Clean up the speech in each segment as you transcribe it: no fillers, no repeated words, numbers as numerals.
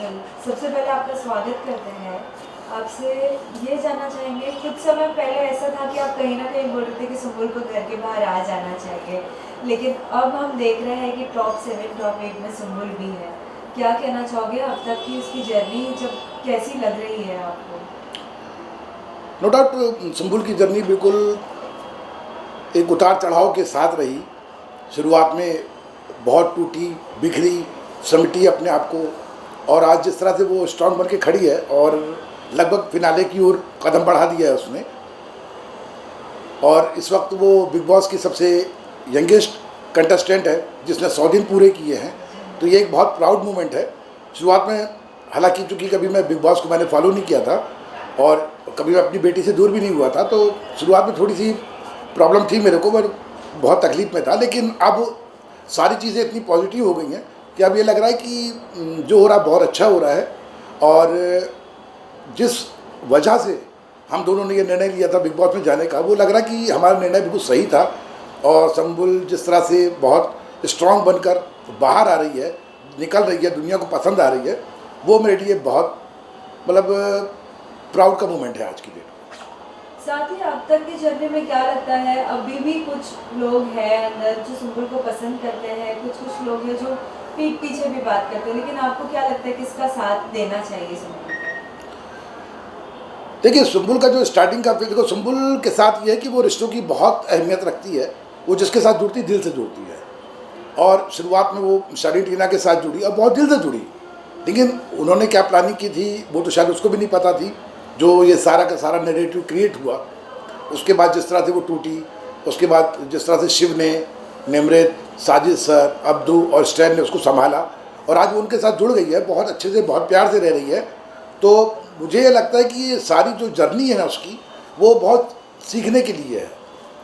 Channel. सबसे पहले आपका स्वागत करते हैं। आपसे ये जानना चाहेंगे, कुछ समय पहले ऐसा था कि आप कहीं न कहीं बोल रहे थे कि सुम्बुल को घर के बाहर आ जाना चाहिए, लेकिन अब हम देख रहे हैं कि टॉप 7 टॉप 8 में सुम्बुल भी है। क्या कहना चाहोगे अब तक की उसकी जर्नी जब कैसी लग रही है आपको? नो डाउट सुम्बुल की जर्नी बिल्कुल एक उतार चढ़ाव के साथ रही। शुरुआत में बहुत टूटी, बिखरी, समेटी अपने आप को, और आज जिस तरह से वो स्ट्रांग बन के खड़ी है और लगभग फिनाले की ओर कदम बढ़ा दिया है उसने। और इस वक्त वो बिग बॉस की सबसे यंगेस्ट कंटेस्टेंट है जिसने 100 दिन पूरे किए हैं, तो ये एक बहुत प्राउड मोमेंट है। शुरुआत में हालांकि चूँकि कभी मैं बिग बॉस को मैंने फॉलो नहीं किया था और कभी मैं अपनी बेटी से दूर भी नहीं हुआ था, तो शुरुआत में थोड़ी सी प्रॉब्लम थी मेरे को, मैं बहुत तकलीफ में था। लेकिन अब सारी चीज़ें इतनी पॉजिटिव हो गई हैं कि अब ये लग रहा है कि जो हो रहा है बहुत अच्छा हो रहा है। और जिस वजह से हम दोनों ने ये निर्णय लिया था बिग बॉस में जाने का, वो लग रहा है कि हमारा निर्णय बिल्कुल सही था। और सुम्बुल जिस तरह से बहुत स्ट्रांग बनकर बाहर आ रही है, निकल रही है, दुनिया को पसंद आ रही है, वो मेरे लिए बहुत मतलब प्राउड का मोमेंट है आज की डेट। साथ ही अब तक की जर्नी में क्या लगता है, अभी भी कुछ लोग हैं अंदर जो सुम्बुल को पसंद करते हैं, कुछ लोग हैं जो पीठ पीछे भी बात करते हैं, लेकिन आपको क्या लगता है किसका साथ देना चाहिए सुम्बुल? देखिए, सुम्बुल का जो स्टार्टिंग का देखो, सुम्बुल के साथ ये है कि वो रिश्तों की बहुत अहमियत रखती है। वो जिसके साथ जुड़ती दिल से जुड़ती है, और शुरुआत में वो शालीन टीना के साथ जुड़ी और बहुत दिल से जुड़ी। लेकिन उन्होंने क्या प्लानिंग की थी वो तो शायद उसको भी नहीं पता थी। जो ये सारा का सारा नैरेटिव क्रिएट हुआ, उसके बाद जिस तरह से वो टूटी, उसके बाद जिस तरह से शिव ने, निमृत, साजिद सर, अब्दू और स्टैन ने उसको संभाला, और आज वो उनके साथ जुड़ गई है, बहुत अच्छे से, बहुत प्यार से रह रही है। तो मुझे ये लगता है कि ये सारी जो जर्नी है ना उसकी, वो बहुत सीखने के लिए है।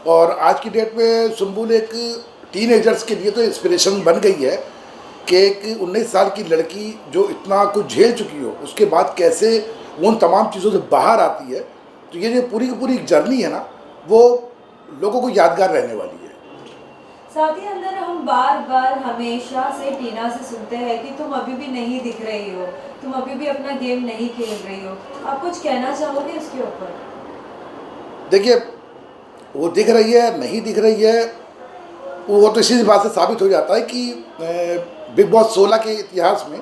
और आज की डेट में सुम्बुल एक टीनेजर्स के लिए तो इंस्पिरेशन बन गई है कि एक 19 साल की लड़की जो इतना कुछ झेल चुकी हो, उसके बाद कैसे वो उन तमाम चीज़ों से बाहर आती है। तो ये जो पूरी की पूरी जर्नी है ना, वो लोगों को यादगार रहने वाली है। साथ ही अंदर हम बार बार हमेशा से टीना से सुनते हैं कि तुम अभी भी नहीं दिख रही हो, तुम अभी भी अपना गेम नहीं खेल रही हो। आप कुछ कहना चाहोगे इसके ऊपर? देखिए, वो दिख रही है नहीं दिख रही है, वो तो इसी बात से साबित हो जाता है कि बिग बॉस 16 के इतिहास में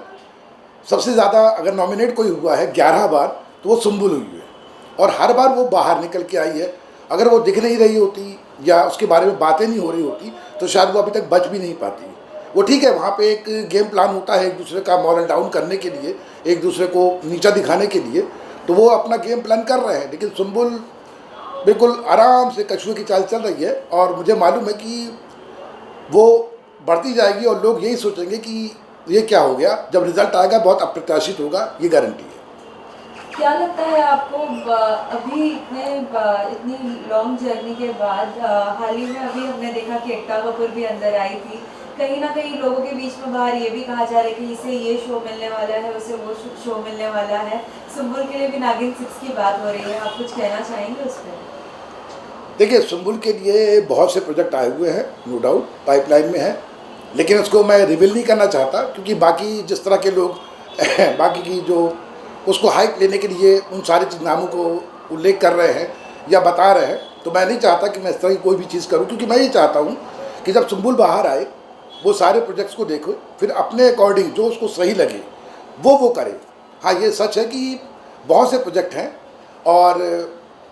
सबसे ज़्यादा अगर नॉमिनेट कोई हुआ है 11 बार, तो वो सुम्बुल हुई है। और हर बार वो बाहर निकल के आई है। अगर वो दिख नहीं रही होती या उसके बारे में बातें नहीं हो रही होती, तो शायद वो अभी तक बच भी नहीं पाती। वो ठीक है, वहाँ पे एक गेम प्लान होता है एक दूसरे का मॉरल डाउन करने के लिए, एक दूसरे को नीचा दिखाने के लिए, तो वो अपना गेम प्लान कर रहे हैं। लेकिन सुम्बुल बिल्कुल आराम से कछुए की चाल चल रही है, और मुझे मालूम है कि वो बढ़ती जाएगी और लोग यही सोचेंगे कि ये क्या हो गया। जब रिजल्ट आएगा बहुत अप्रत्याशित होगा, ये गारंटी है। क्या लगता है आपको अभी इतनी लॉन्ग जर्नी के बाद हाल ही में अभी हमने देखा कि एकता कपूर भी अंदर आई थी। कहीं ना कहीं लोगों के बीच में बाहर ये भी कहा जा रहा है कि इसे ये शो मिलने वाला है, उसे वो शो मिलने वाला है। सुम्बुल के लिए भी नागिन 6 की बात हो रही है, आप कुछ कहना चाहेंगे उस पर? देखिए, सुम्बुल के लिए बहुत से प्रोजेक्ट आए हुए हैं, नो डाउट पाइपलाइन में है, लेकिन उसको मैं रिवील नहीं करना चाहता, क्योंकि बाकी जिस तरह के लोग बाकी की जो उसको हाइप लेने के लिए उन सारे नामों को उल्लेख कर रहे हैं या बता रहे हैं, तो मैं नहीं चाहता कि मैं इस तरह की कोई भी चीज़ करूं। क्योंकि मैं ये चाहता हूं कि जब सुम्बुल बाहर आए, वो सारे प्रोजेक्ट्स को देखो, फिर अपने अकॉर्डिंग जो उसको सही लगे वो करे। हाँ, ये सच है कि बहुत से प्रोजेक्ट हैं, और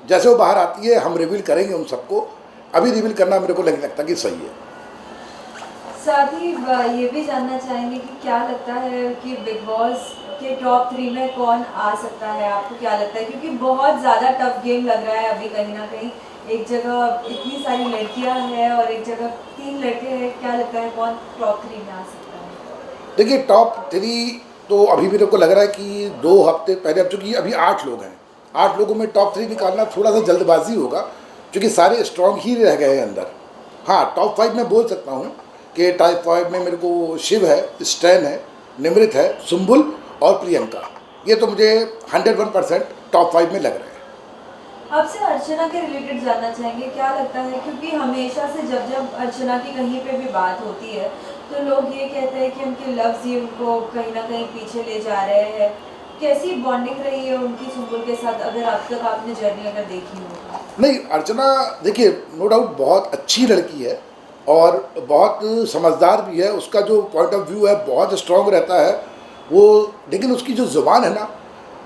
जैसे वो बाहर आती है हम रिवील करेंगे उन सबको। अभी रिवील करना मेरे को नहीं लगता कि सही है। साथ ही ये भी जानना चाहेंगे कि क्या लगता है कि बिग बॉस के टॉप 3 में कौन आ सकता है? आपको क्या लगता है, क्योंकि बहुत ज़्यादा टफ गेम लग रहा है अभी कहीं ना कहीं। एक जगह इतनी सारी लड़कियां हैं और एक जगह 3 लड़के हैं। क्या लगता है कौन टॉप 3 में आ सकता है? देखिए, टॉप 3 तो अभी मेरे को लग रहा है कि 2 हफ्ते पहले, अब चूँकि अभी 8 लोग हैं, 8 लोगों में टॉप 3 निकालना थोड़ा सा जल्दबाजी होगा, क्योंकि सारे स्ट्रॉन्ग ही रह गए हैं अंदर। हाँ, टॉप 5 में बोल सकता हूँ कि टॉप 5 में मेरे को शिव है, स्टैन है, निमृत है, सुम्बुल और प्रियंका। ये तो मुझे 101% टॉप 5 में लग रहा है। आपसे अर्चना के रिलेटेड जानना चाहेंगे, क्या लगता है, क्योंकि हमेशा से जब जब अर्चना की कहीं पे भी बात होती है तो लोग ये कहते हैं कि उनके लफ्ज़ ही उनको कहीं ना कहीं पीछे ले जा रहे हैं। कैसी बॉन्डिंग रही है उनकी सुम्बुल के साथ, अगर अब तक आपने जर्नी अगर देखी हो तो? नहीं, अर्चना देखिए नो डाउट बहुत अच्छी लड़की है और बहुत समझदार भी है। उसका जो पॉइंट ऑफ व्यू है बहुत स्ट्रॉन्ग रहता है वो, लेकिन उसकी जो ज़ुबान है ना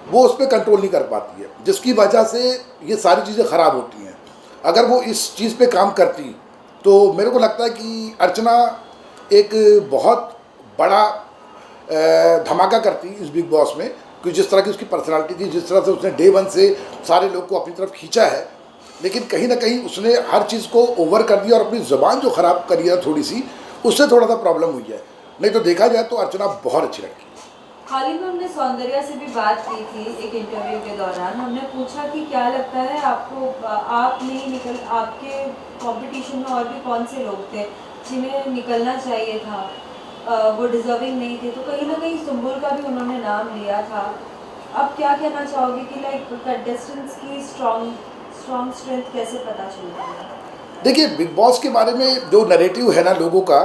वो उस पर कंट्रोल नहीं कर पाती है, जिसकी वजह से ये सारी चीज़ें ख़राब होती हैं। अगर वो इस चीज़ पे काम करती तो मेरे को लगता है कि अर्चना एक बहुत बड़ा धमाका करती इस बिग बॉस में, कि जिस तरह की उसकी पर्सनालिटी थी, जिस तरह से उसने डे वन से सारे लोग को अपनी तरफ खींचा है। लेकिन कहीं ना कहीं उसने हर चीज़ को ओवर कर दिया और अपनी ज़ुबान जो ख़राब करी है थोड़ी सी, उससे थोड़ा सा प्रॉब्लम हुई है। नहीं तो देखा जाए तो अर्चना बहुत अच्छी लड़की है। हाल ही में हमने सौंदर्या से भी बात की थी एक इंटरव्यू के दौरान। हमने पूछा कि क्या लगता है आपको, आप नहीं निकल, आपके कंपटीशन में और भी कौन से लोग थे जिन्हें निकलना चाहिए था, वो डिजर्विंग नहीं थे, तो कहीं ना कहीं सुम्बुल का भी उन्होंने नाम लिया था। अब क्या कहना चाहोगे कि लाइक कंटेस्टेंट्स की स्ट्रॉन्ग स्ट्रेंथ कैसे पता चलती है? देखिए बिग बॉस के बारे में जो नैरेटिव है ना लोगों का,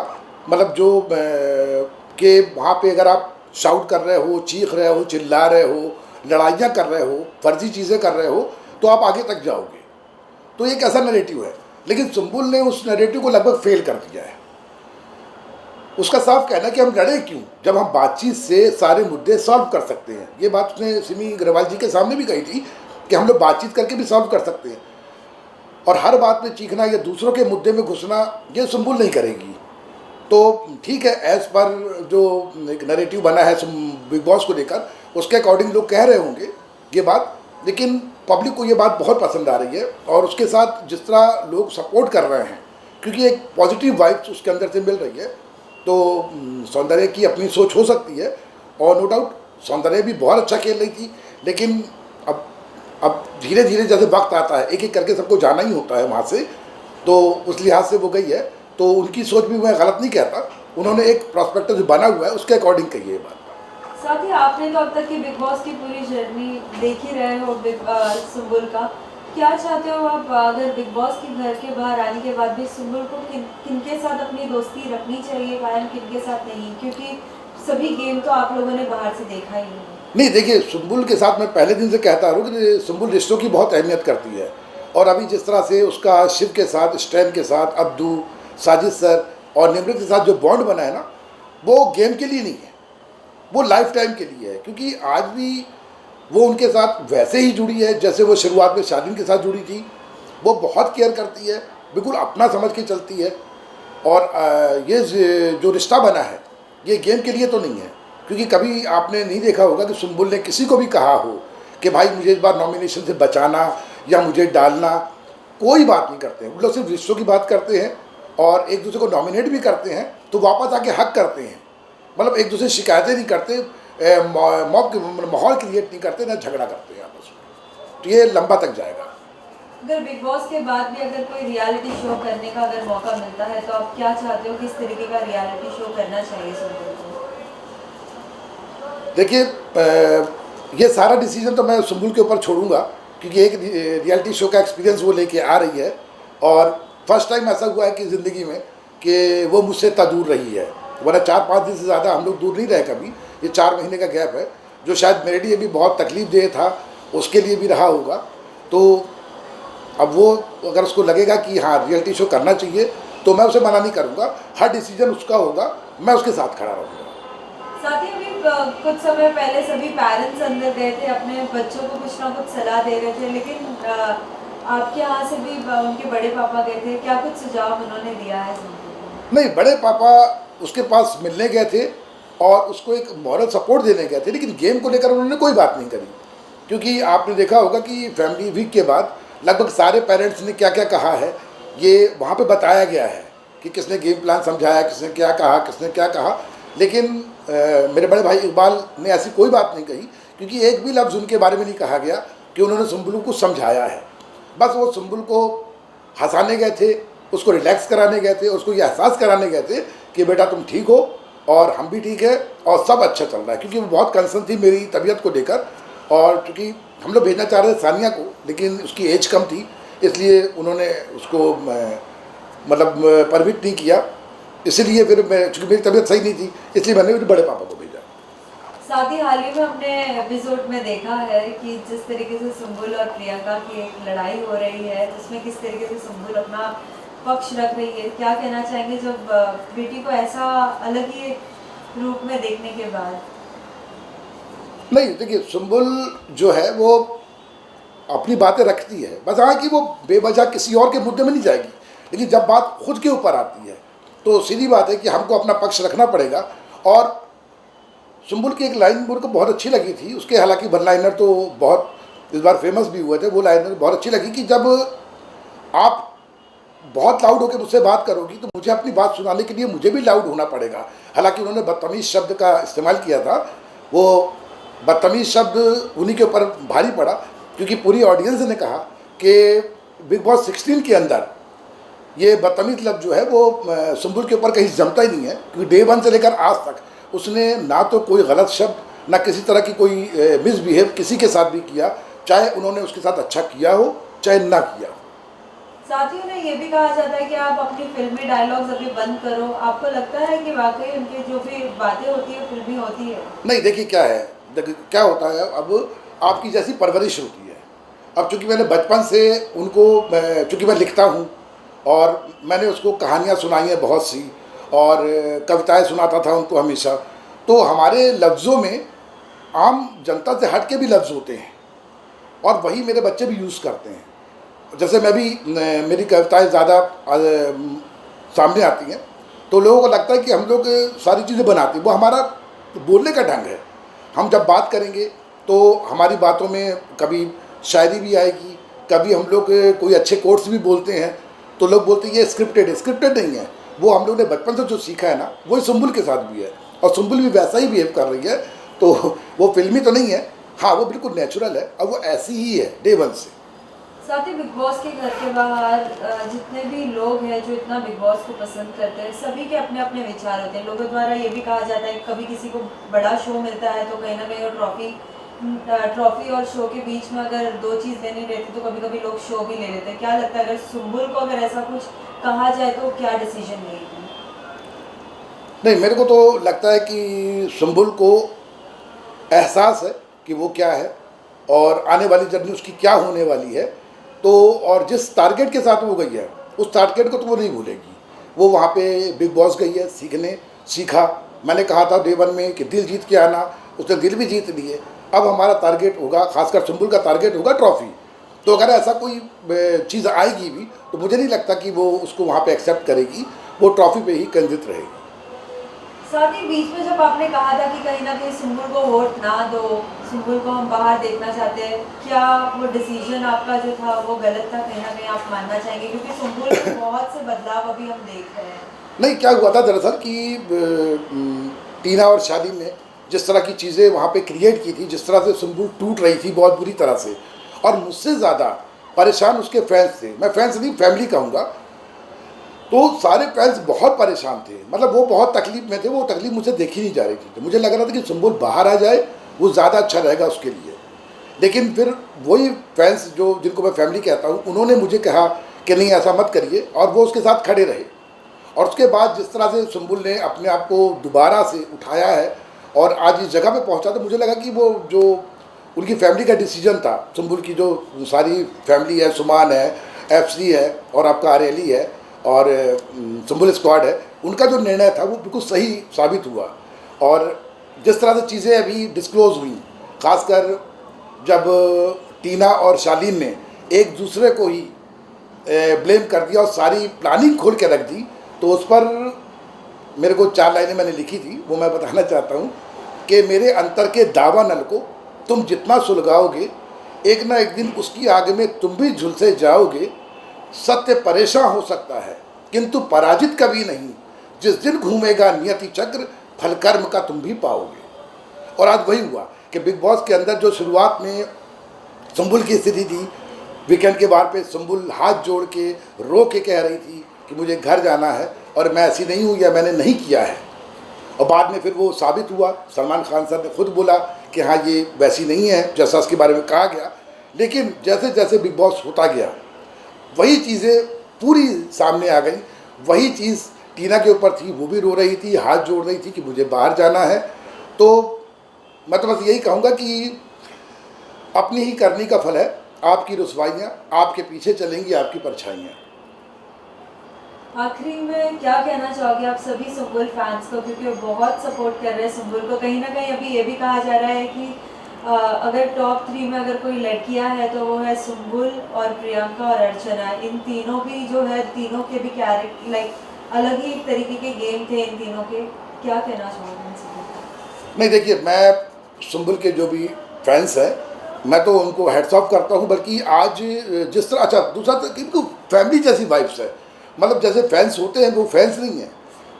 मतलब जो कि वहाँ पे अगर आप शाउट कर रहे हो, चीख रहे हो, चिल्ला रहे हो, लड़ाइयाँ कर रहे हो, फर्जी चीज़ें कर रहे हो, तो आप आगे तक जाओगे। तो एक ऐसा नैरेटिव है, लेकिन सुम्बुल ने उस नैरेटिव को लगभग फेल कर दिया है। उसका साफ कहना है कि हम लड़े क्यों जब हम बातचीत से सारे मुद्दे सॉल्व कर सकते हैं। ये बात उसने सिमी अग्रवाल जी के सामने भी कही थी कि हम लोग बातचीत करके भी सॉल्व कर सकते हैं, और हर बात में चीखना या दूसरों के मुद्दे में घुसना ये सुम्बुल नहीं करेगी। तो ठीक है, एज पर जो एक नैरेटिव बना है बिग बॉस को लेकर, उसके अकॉर्डिंग लोग कह रहे होंगे ये बात, लेकिन पब्लिक को ये बात बहुत पसंद आ रही है। और उसके साथ जिस तरह लोग सपोर्ट कर रहे हैं, क्योंकि एक पॉजिटिव वाइब्स उसके अंदर से मिल रही है, तो सौंदर्य की अपनी सोच हो सकती है। और नो डाउट सौंदर्य भी बहुत अच्छा खेल रही थी, लेकिन अब धीरे धीरे जैसे वक्त आता है, एक एक करके सबको जाना ही होता है वहाँ से, तो उस लिहाज से वो गई है। तो उनकी सोच भी मैं गलत नहीं कहता, उन्होंने एक प्रॉस्पेक्टस जो बना हुआ है उसके अकॉर्डिंग कही है ये बात। साथ ही आपने तो अब तक की बिग बॉस की पूरी जर्नी देख ही रहे हो सुम्बुल का, क्या चाहते हो आप, अगर बिग बॉस के घर के बाहर आने के बाद भी सुम्बुल को किनके साथ अपनी दोस्ती रखनी चाहिए कायम, किनके साथ नहीं? क्योंकि सभी गेम तो आप लोगों ने बाहर से देखा ही नहीं, देखिए सुम्बुल के साथ मैं पहले दिन से कहता हूँ कि सुम्बुल रिश्तों की बहुत अहमियत करती है। और अभी जिस तरह से उसका शिव के साथ, स्टैन के साथ, अब्दू, साजिद सर और निमृत के साथ जो बॉन्ड बना है ना, वो गेम के लिए नहीं है, वो लाइफ टाइम के लिए है। क्योंकि आज भी वो उनके साथ वैसे ही जुड़ी है जैसे वो शुरुआत में शालीन के साथ जुड़ी थी। वो बहुत केयर करती है, बिल्कुल अपना समझ के चलती है। और ये जो रिश्ता बना है ये गेम के लिए तो नहीं है, क्योंकि कभी आपने नहीं देखा होगा कि सुम्बुल ने किसी को भी कहा हो कि भाई मुझे इस बार नॉमिनेशन से बचाना या मुझे डालना। कोई बात नहीं करते हैं, वो लोग सिर्फ रिश्तों की बात करते हैं और एक दूसरे को नॉमिनेट भी करते हैं तो वापस आके हक करते हैं। मतलब एक दूसरे शिकायतें नहीं करते, माहौल क्रिएट नहीं करते, ना झगड़ा करते हैं आपस में। तो ये लंबा तक जाएगा। अगर बिग बॉस के बाद भी अगर कोई रियलिटी शो करने का अगर मौका मिलता है तो आप क्या चाहते हो, किस तरीके का रियलिटी शो करना चाहिए सुम्बुल को? देखिए ये सारा डिसीजन तो मैं सुम्बुल के ऊपर छोड़ूंगा, क्योंकि एक रियलिटी शो का एक्सपीरियंस वो लेके आ रही है। और फर्स्ट टाइम ऐसा हुआ है कि ज़िंदगी में कि वो मुझसे इतना दूर रही है, वरना 4-5 दिन से ज़्यादा हम लोग दूर नहीं रहे कभी। ये 4 महीने का गैप है, जो शायद मेरे लिए भी बहुत तकलीफ देह था, उसके लिए भी रहा होगा। तो अब वो अगर उसको लगेगा कि हाँ रियलिटी शो करना चाहिए तो मैं उसे मना नहीं करूँगा, हर डिसीजन उसका होगा, मैं उसके साथ खड़ा रहूँगा। साथ ही अभी कुछ समय पहले सभी पेरेंट्स अंदर गए थे, अपने बच्चों को कुछ ना कुछ सलाह दे रहे थे, लेकिन आपके यहाँ से भी उनके बड़े पापा गए थे, क्या कुछ सुझाव उन्होंने दिया है? नहीं, बड़े पापा उसके पास मिलने गए थे और उसको एक मॉरल सपोर्ट देने गए थे, लेकिन गेम को लेकर उन्होंने कोई बात नहीं करी। क्योंकि आपने देखा होगा कि फैमिली वीक के बाद लगभग सारे पेरेंट्स ने क्या क्या कहा है ये वहाँ पे बताया गया है कि किसने गेम प्लान समझाया, किसने क्या कहा, किसने क्या कहा। लेकिन मेरे बड़े भाई इकबाल ने ऐसी कोई बात नहीं कही, क्योंकि एक भी लफ्ज़ उनके बारे में नहीं कहा गया कि उन्होंने सुम्बुल को समझाया है। बस वो सुम्बुल को हंसाने गए थे, उसको रिलैक्स कराने गए थे, उसको ये एहसास कराने गए थे कि बेटा तुम ठीक हो और हम भी ठीक है और सब अच्छा चल रहा है। क्योंकि वो बहुत कंसर्न थी मेरी तबीयत को लेकर, और क्योंकि हम लोग भेजना चाह रहे थे सानिया को, लेकिन उसकी एज कम थी, इसलिए उन्होंने उसको मतलब परमिट नहीं किया। इसीलिए फिर मैं, चूँकि मेरी तबीयत सही नहीं थी, इसलिए मैंने मेरे बड़े पापा को भेजा। साथ ही हाल ही में हमने एपिसोड में देखा है कि जिस तरीके से सुंबुल और प्रियंका की एक लड़ाई हो रही है, उसमें किस तरीके से सुंबुल अपना पक्ष रख रही है, क्या कहना चाहेंगे जब बेटी को ऐसा अलग ही रूप में देखने के बाद? नहीं, देखिए, सुंबुल जो है वो अपनी बातें रखती है, बस हाँ कि वो बेवजह किसी और के मुद्दे में नहीं जाएगी, लेकिन जब बात खुद के ऊपर आती है तो सीधी बात है कि हमको अपना पक्ष रखना पड़ेगा। और सुंबुल की एक लाइन मेरे को बहुत अच्छी लगी थी, उसके हालांकि वन लाइनर तो बहुत इस बार फेमस भी हुए थे, वो लाइनर बहुत अच्छी लगी कि जब आप बहुत लाउड होकर मुझसे बात करोगी तो मुझे अपनी बात सुनाने के लिए मुझे भी लाउड होना पड़ेगा। हालांकि उन्होंने बदतमीज़ शब्द का इस्तेमाल किया था, वो बदतमीज़ शब्द उन्हीं के ऊपर भारी पड़ा, क्योंकि पूरी ऑडियंस ने कहा कि बिग बॉस 16 के अंदर ये बदतमीज़ लफ्ज़ जो है वो सुंबुल के ऊपर कहीं जमता ही नहीं है, क्योंकि डे 1 से लेकर आज तक उसने ना तो कोई गलत शब्द, ना किसी तरह की कोई मिसबिहेव किसी के साथ भी किया, चाहे उन्होंने उसके साथ अच्छा किया हो चाहे ना किया। साथ ही उन्हें ये भी कहा जाता है कि आप अपनी फिल्मी डायलॉग्स अभी बंद करो। आपको लगता है कि वाकई उनकी जो भी बातें होती है फिल्मी होती है? नहीं, देखिए क्या है, देखिए क्या होता है, अब आपकी जैसी परवरिश होती है। अब चूँकि मैंने बचपन से उनको, चूँकि मैं लिखता हूँ और मैंने उसको कहानियाँ सुनाई हैं बहुत सी, और कविताएं सुनाता था उनको हमेशा, तो हमारे लफ्ज़ों में आम जनता से हट के भी लफ्ज़ होते हैं और वही मेरे बच्चे भी यूज़ करते हैं। जैसे मैं भी, मेरी कविताएं ज़्यादा सामने आती हैं तो लोगों को लगता है कि हम लोग सारी चीज़ें बनाते हैं, वो हमारा बोलने का ढंग है। हम जब बात करेंगे तो हमारी बातों में कभी शायरी भी आएगी, कभी हम लोग कोई अच्छे कोट्स भी बोलते हैं, तो लोग बोलते हैं ये स्क्रिप्टेड है। स्क्रिप्टेड नहीं है, वो हम लोग ने बचपन से जो सीखा है ना, वही सुंबुल के साथ भी है, और सुंबुल भी वैसा ही बिहेव कर रही है, तो वो फिल्मी तो नहीं है, हाँ वो बिल्कुल नेचुरल है और वो ऐसी ही है डे 1 से। साथ ही बिग बॉस के घर के बाहर जितने भी लोग हैं जो इतना बिग बॉस को पसंद करते हैं, सभी के अपने अपने विचार होते हैं। लोगों द्वारा ये भी कहा जाता है कि कभी किसी को बड़ा शो मिलता है तो कहीं ना कहीं वो ट्रॉफी और शो के बीच में अगर दो चीज़ लेनी रहती तो कभी कभी लोग शो भी ले लेते हैं। क्या लगता है अगर सुंबुल को अगर ऐसा कुछ कहा जाए तो क्या डिसीजन लेगी? नहीं, मेरे को तो लगता है कि सुंबुल को एहसास है कि वो क्या है और आने वाली जर्नी उसकी क्या होने वाली है, तो और जिस टारगेट के साथ वो गई है उस टारगेट को तो वो नहीं भूलेगी। वो वहाँ पे बिग बॉस गई है सीखने, सीखा। मैंने कहा था डे 1 में कि दिल जीत के आना, उसने दिल भी जीत लिए। अब हमारा टारगेट होगा, खासकर सुंबुल का टारगेट होगा ट्रॉफी। तो अगर ऐसा कोई चीज़ आएगी भी तो मुझे नहीं लगता कि वो उसको वहाँ पे एक्सेप्ट करेगी, वो ट्रॉफी पे ही केंद्रित रहेगी। साथ ही बीच में जब आपने कहा था कि कहीं ना कहीं सुंबुल को वोट ना दो, सुंबुल को हम बाहर देखना चाहते हैं, क्या वो डिसीजन आपका जो था वो गलत था? कहीं ना कहीं आप मानना चाहेंगे क्योंकि सुंबुल में बहुत से बदलाव अभी हम देख रहे हैं। नहीं, क्या हुआ था दरअसल कि टीना और शादी ने जिस तरह की चीज़ें वहाँ पे क्रिएट की थी, जिस तरह से सुंबुल टूट रही थी बहुत बुरी तरह से, और मुझसे ज़्यादा परेशान उसके फैंस थे। मैं फैंस नहीं, फैमिली कहूँगा। तो सारे फैंस बहुत परेशान थे, मतलब वो बहुत तकलीफ में थे, वो तकलीफ मुझे देखी नहीं जा रही थी। तो मुझे लग रहा था कि सुंबुल बाहर आ जाए, वो ज़्यादा अच्छा रहेगा उसके लिए। लेकिन फिर वही फैंस जो, जिनको मैं फैमिली कहता हूँ, उन्होंने मुझे कहा कि नहीं ऐसा मत करिए, और वो उसके साथ खड़े रहे। और उसके बाद जिस तरह से सुंबुल ने अपने आप को दोबारा से उठाया है और आज इस जगह पे पहुंचा, तो मुझे लगा कि वो जो उनकी फैमिली का डिसीजन था, सुंबुल की जो सारी फैमिली है, सुमान है, FC है और आपका आरेली है और सुंबुल स्क्वाड है, उनका जो निर्णय था वो बिल्कुल सही साबित हुआ। और जिस तरह से चीज़ें अभी डिस्क्लोज हुई, खासकर जब टीना और शालीन ने एक दूसरे को ही ब्लेम कर दिया और सारी प्लानिंग खोल के रख दी, तो उस पर मेरे को 4 लाइनें मैंने लिखी थी, वो मैं बताना चाहता हूँ कि मेरे अंतर के दावा नल को तुम जितना सुलगाओगे, एक ना एक दिन उसकी आग में तुम भी झुलसे जाओगे। सत्य परेशान हो सकता है किंतु पराजित कभी नहीं, जिस दिन घूमेगा नियति चक्र फल कर्म का तुम भी पाओगे। और आज वही हुआ कि बिग बॉस के अंदर जो शुरुआत में सुंबुल की स्थिति थी, वीकेंड के बार पे सुंबुल हाथ जोड़ के रो के कह रही थी कि मुझे घर जाना है और मैं ऐसी नहीं हूँ या मैंने नहीं किया है, और बाद में फिर वो साबित हुआ। सलमान खान सर ने खुद बोला कि हाँ ये वैसी नहीं है जैसा उसके बारे में कहा गया। लेकिन जैसे जैसे बिग बॉस होता गया, वही चीज़ें पूरी सामने आ गई, वही चीज़ टीना के ऊपर थी, वो भी रो रही थी, हाथ जोड़ रही थी कि मुझे बाहर जाना है। तो मैं तो बस यही कहूँगा कि अपनी ही करनी का फल है, आपकी रुसवाइयाँ आपके पीछे चलेंगी, आपकी परछाइयाँ। आखिरी में क्या कहना चाहोगे आप सभी सुम्बुल फैंस को, क्योंकि वो बहुत सपोर्ट कर रहे हैं सुम्बुल को। कहीं ना कहीं अभी ये भी कहा जा रहा है कि अगर टॉप 3 में अगर कोई लड़कियां हैं तो वो है सुम्बुल और प्रियंका और अर्चना। इन तीनों भी जो है, तीनों के भी कैरेक्टर लाइक अलग ही एक तरीके के गेम थे इन तीनों के। क्या कहना चाहोगे इन सबों को? नहीं देखिए, मैं सुम्बुल के जो भी फैंस हैं मैं तो उनको हेड्स ऑफ करता हूँ। बल्कि आज जिस तरह, अच्छा दूसरा तो इनको फैमिली जैसी वाइब्स है, मतलब जैसे फैंस होते हैं वो फैंस नहीं है,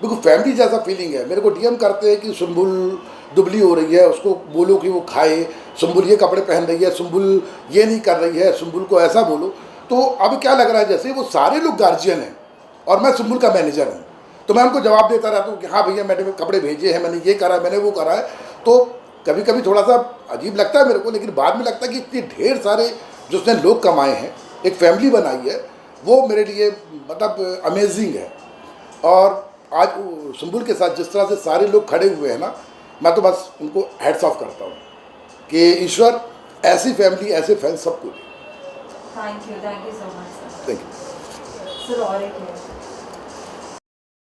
बिल्कुल फैमिली जैसा फीलिंग है। मेरे को डीएम करते हैं कि सुम्बुल दुबली हो रही है, उसको बोलो कि वो खाए, सुम्बुल ये कपड़े पहन रही है, सुम्बुल ये नहीं कर रही है, सुम्बुल को ऐसा बोलो। तो अब क्या लग रहा है जैसे वो सारे लोग गार्जियन हैं और मैं सुम्बुल का मैनेजर हूँ। तो मैं उनको जवाब देता रहता हूँ कि हाँ भैया मैंने कपड़े भेजे हैं, मैंने ये करा, मैंने वो करा है। तो कभी कभी थोड़ा सा अजीब लगता है मेरे को, लेकिन बाद में लगता है कि इतने ढेर सारे जो उसने लोग कमाए हैं, एक फैमिली बनाई है, वो मेरे लिए मतलब अमेजिंग है। और आज सुम्बुल के साथ जिस तरह से सारे लोग खड़े हुए हैं ना, मैं तो बस उनको हेड्स ऑफ करता हूँ कि ईश्वर ऐसी फैमिली, ऐसे फैंस सबको दे। Thank you so much sir. Thank you sir और एक है